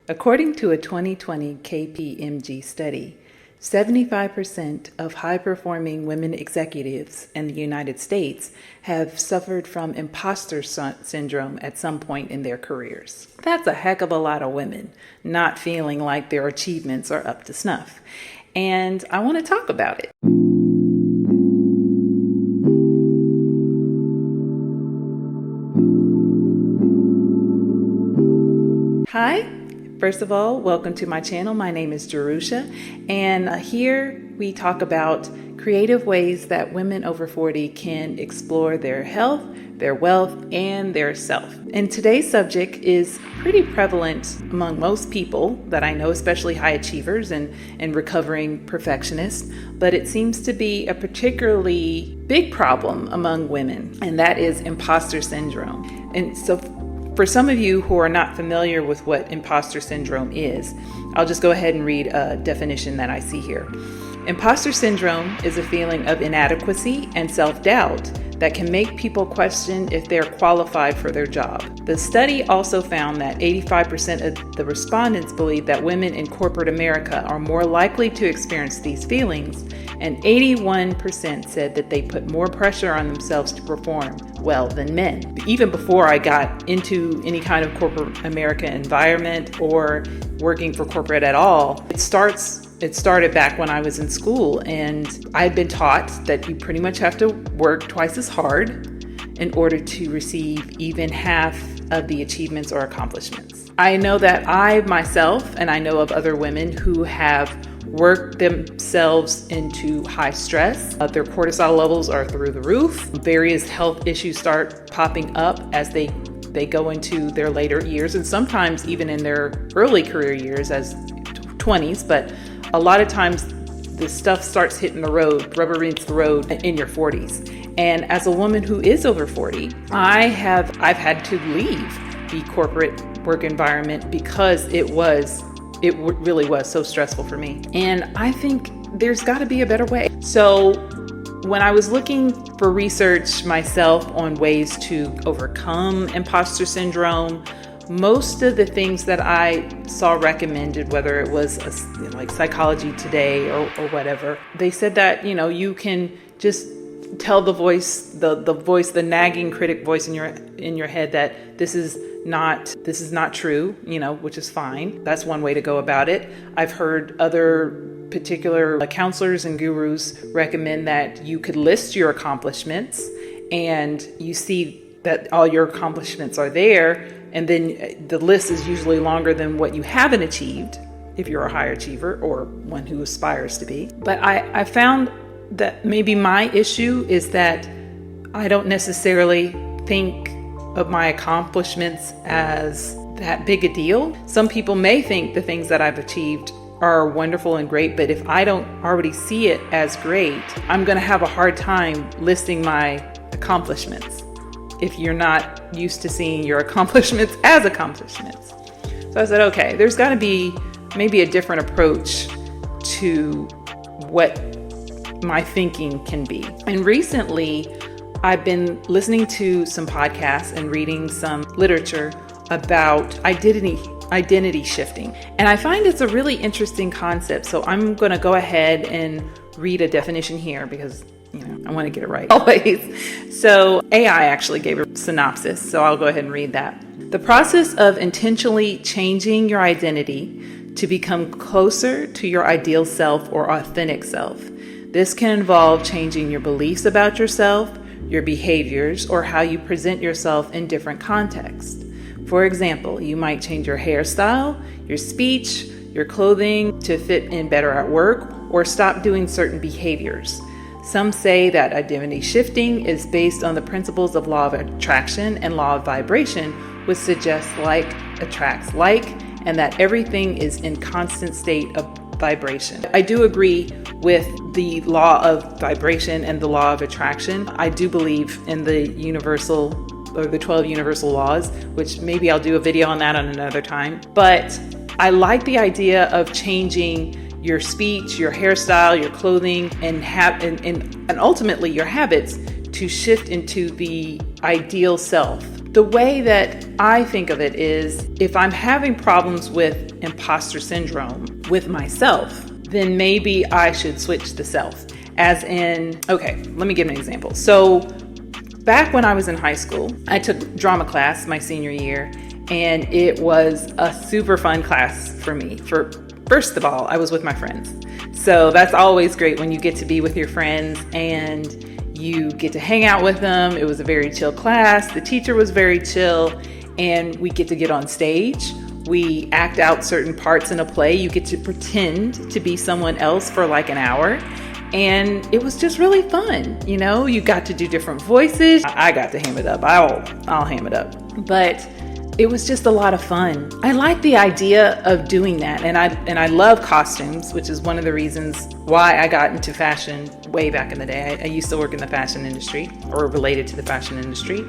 According to a 2020 KPMG study, 75% of high-performing women executives in the United States have suffered from imposter syndrome at some point in their careers. That's a heck of a lot of women not feeling like their achievements are up to snuff. And I want to talk about it. Hi. First of all, welcome to my channel. My name is Jerusha, and here we talk about creative ways that women over 40 can explore their health, their wealth, and their self. And today's subject is pretty prevalent among most people that I know, especially high achievers and recovering perfectionists, but it seems to be a particularly big problem among women, and that is imposter syndrome. And so for some of you who are not familiar with what imposter syndrome is, I'll just go ahead and read a definition that I see here. Imposter syndrome is a feeling of inadequacy and self-doubt that can make people question if they're qualified for their job. The study also found that 85% of the respondents believe that women in corporate America are more likely to experience these feelings, and 81% said that they put more pressure on themselves to perform well than men. Even before I got into any kind of corporate America environment or working for corporate at all, it started back when I was in school, and I'd been taught that you pretty much have to work twice as hard in order to receive even half of the achievements or accomplishments. I know that I myself, and I know of other women who have worked themselves into high stress. Their cortisol levels are through the roof. Various health issues start popping up as they go into their later years, and sometimes even in their early career years as 20s, but a lot of times this stuff starts hitting the road, rubber meets the road in your 40s. And as a woman who is over 40, I've had to leave the corporate work environment because it really was so stressful for me. And I think there's got to be a better way. So when I was looking for research myself on ways to overcome imposter syndrome, most of the things that I saw recommended, whether it was like Psychology Today or whatever, they said that, you can just tell the nagging critic voice in your head that this is not true, which is fine. That's one way to go about it. I've heard other particular counselors and gurus recommend that you could list your accomplishments, and you see that all your accomplishments are there, and then the list is usually longer than what you haven't achieved if you're a high achiever or one who aspires to be. But I found that maybe my issue is that I don't necessarily think of my accomplishments as that big a deal. Some people may think the things that I've achieved are wonderful and great, but if I don't already see it as great, I'm going to have a hard time listing my accomplishments if you're not used to seeing your accomplishments as accomplishments. So I said, okay, there's got to be maybe a different approach to what my thinking can be. And recently, I've been listening to some podcasts and reading some literature about identity shifting. And I find it's a really interesting concept. So I'm going to go ahead and read a definition here because I want to get it right always. So AI actually gave a synopsis, so I'll go ahead and read that. The process of intentionally changing your identity to become closer to your ideal self or authentic self. This can involve changing your beliefs about yourself, your behaviors, or how you present yourself in different contexts. For example, you might change your hairstyle, your speech, your clothing to fit in better at work, or stop doing certain behaviors. Some say that identity shifting is based on the principles of law of attraction and law of vibration, which suggests like attracts like, and that everything is in constant state of vibration. I do agree with the law of vibration and the law of attraction. I do believe in the the 12 universal laws, which maybe I'll do a video on that on another time. But I like the idea of changing your speech, your hairstyle, your clothing, and ultimately your habits to shift into the ideal self The way that I think of it is, if I'm having problems with imposter syndrome with myself, then maybe I should switch the self. As in, okay, let me give an example. So back when I was in high school, I took drama class my senior year, and it was a super fun class for me. First of all, I was with my friends. So that's always great when you get to be with your friends and you get to hang out with them. It was a very chill class. The teacher was very chill, and we get on stage. We act out certain parts in a play. You get to pretend to be someone else for like an hour. And it was just really fun. You know, you got to do different voices. I got to ham it up. I'll ham it up. But it was just a lot of fun. I like the idea of doing that. And I love costumes, which is one of the reasons why I got into fashion way back in the day. I used to work in the fashion industry, or related to the fashion industry.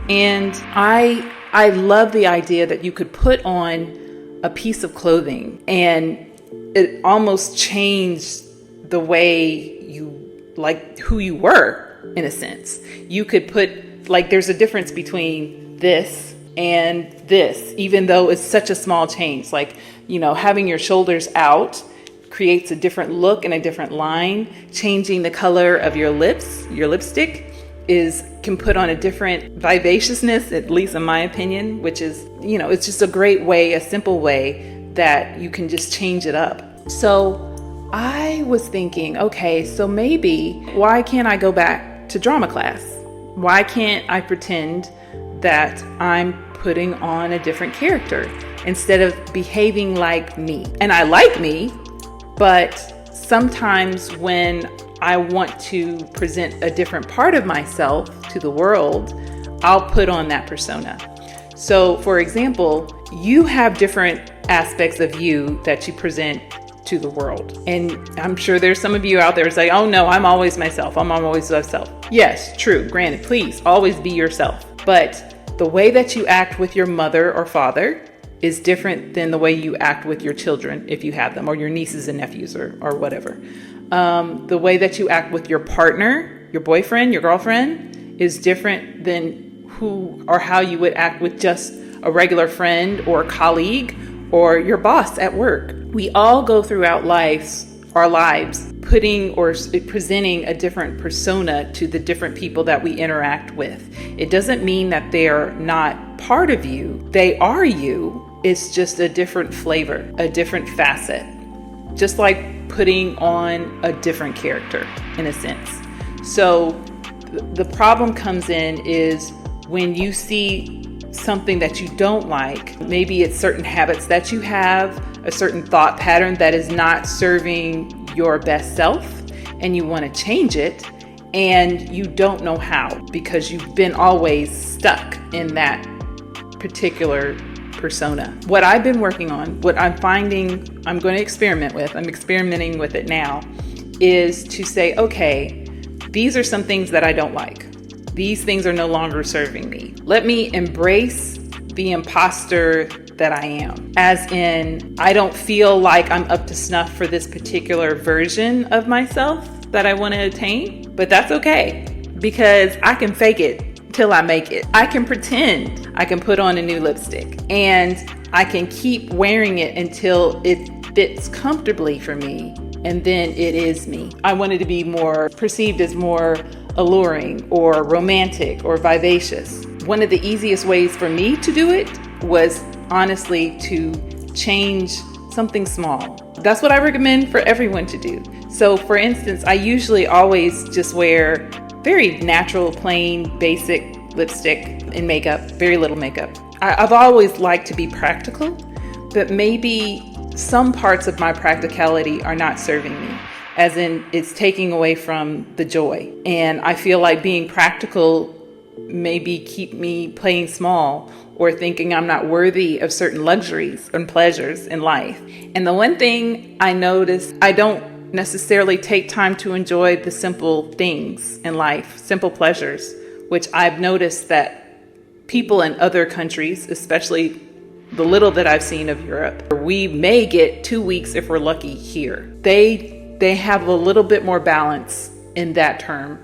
And I love the idea that you could put on a piece of clothing and it almost changed the way you, like, who you were, in a sense. You could put, like, there's a difference between this and this, even though it's such a small change. Like, you know, having your shoulders out creates a different look and a different line. Changing the color of your lips, your lipstick, can put on a different vivaciousness, at least in my opinion, which is, you know, it's just a great way, a simple way that you can just change it up. So I was thinking, okay, so maybe why can't I go back to drama class? Why can't I pretend that I'm putting on a different character instead of behaving like me? And I like me, but sometimes when I want to present a different part of myself to the world, I'll put on that persona. So for example, you have different aspects of you that you present to the world. And I'm sure there's some of you out there who say, oh no, I'm always myself. I'm always myself. Yes, true. Granted, please always be yourself. But the way that you act with your mother or father is different than the way you act with your children, if you have them, or your nieces and nephews, or whatever. The way that you act with your partner, your boyfriend, your girlfriend, is different than who or how you would act with just a regular friend or colleague or your boss at work. We all go throughout our lives putting or presenting a different persona to the different people that we interact with. It doesn't mean that they're not part of you. They are you. It's just a different flavor, a different facet. Just like putting on a different character, in a sense. So the problem comes in is when you see something that you don't like. Maybe it's certain habits that you have, a certain thought pattern that is not serving your best self, and you want to change it, and you don't know how because you've been always stuck in that particular persona. What I've been working on, what I'm finding I'm going to experiment with, I'm experimenting with it now, is to say, okay, these are some things that I don't like. These things are no longer serving me. Let me embrace the imposter that I am. As in, I don't feel like I'm up to snuff for this particular version of myself that I want to attain, but that's okay because I can fake it till I make it. I can pretend. I can put on a new lipstick and I can keep wearing it until it fits comfortably for me, and then it is me. I wanted to be more perceived as more alluring or romantic or vivacious. One of the easiest ways for me to do it was honestly to change something small. That's what I recommend for everyone to do. So for instance, I usually always just wear very natural, plain, basic lipstick and makeup, very little makeup. I've always liked to be practical, but maybe some parts of my practicality are not serving me. As in, it's taking away from the joy. And I feel like being practical maybe keep me playing small or thinking I'm not worthy of certain luxuries and pleasures in life. And the one thing I noticed, I don't necessarily take time to enjoy the simple things in life, simple pleasures, which I've noticed that people in other countries, especially the little that I've seen of Europe, we may get 2 weeks if we're lucky here. They have a little bit more balance in that term,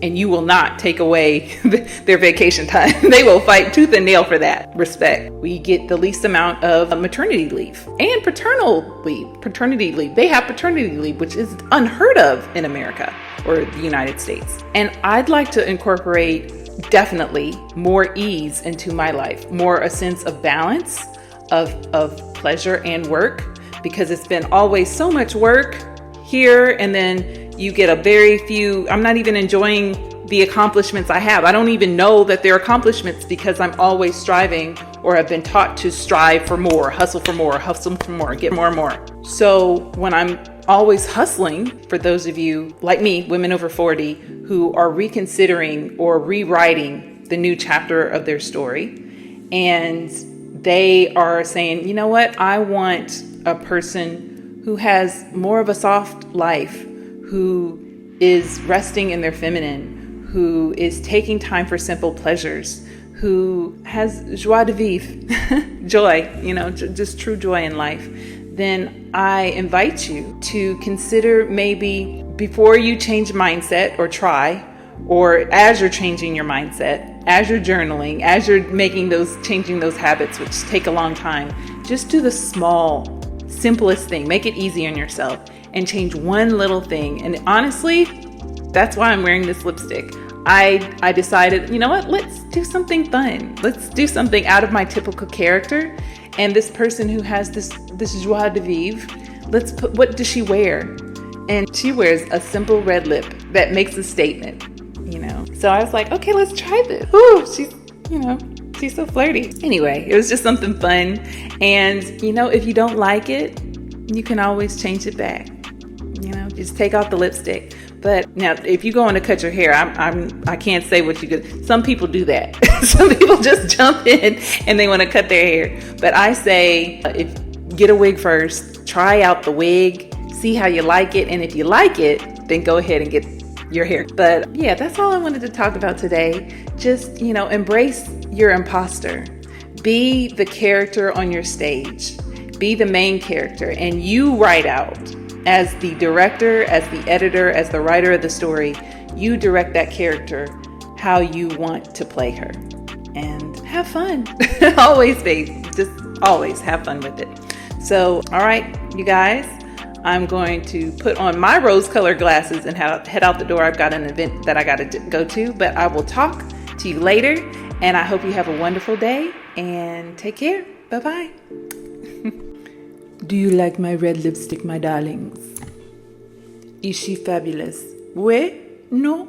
and you will not take away their vacation time. They will fight tooth and nail for that. Respect. We get the least amount of maternity leave and paternity leave. They have paternity leave, which is unheard of in America or the United States. And I'd like to incorporate definitely more ease into my life, more a sense of balance of pleasure and work, because it's been always so much work here, and then you get a very few. I'm not even enjoying the accomplishments I have. I don't even know that they're accomplishments because I'm always striving, or have been taught to strive for more, hustle for more, get more and more. So when I'm always hustling, for those of you like me, women over 40, who are reconsidering or rewriting the new chapter of their story, and they are saying, you know what, I want a person who has more of a soft life, who is resting in their feminine, who is taking time for simple pleasures, who has joie de vivre, joy, just true joy in life, then I invite you to consider, maybe before you change mindset or try, or as you're changing your mindset, as you're journaling, as you're changing those habits, which take a long time, just do the simplest thing. Make it easy on yourself and change one little thing. And honestly, that's why I'm wearing this lipstick. I decided, you know what, let's do something fun. Let's do something out of my typical character. And this person who has this joie de vivre, what does she wear? And she wears a simple red lip that makes a statement, So I was like, okay, let's try this. Ooh, she's so flirty. Anyway, it was just something fun. And, if you don't like it, you can always change it back. Just take off the lipstick. But now, if you go in to cut your hair, I can't say what you could. Some people do that. Some people just jump in and they want to cut their hair. But I say, get a wig first. Try out the wig. See how you like it. And if you like it, then go ahead and get your hair. But yeah, that's all I wanted to talk about today. Just, embrace your imposter. Be the character on your stage. Be the main character. And you write out, as the director, as the editor, as the writer of the story, you direct that character how you want to play her. And have fun. Always, babe. Just always have fun with it. So, all right, you guys, I'm going to put on my rose-colored glasses and head out the door. I've got an event that I got to go to, but I will talk to you later. And I hope you have a wonderful day and take care. Bye-bye. Do you like my red lipstick, my darlings? Is she fabulous? Oui? No?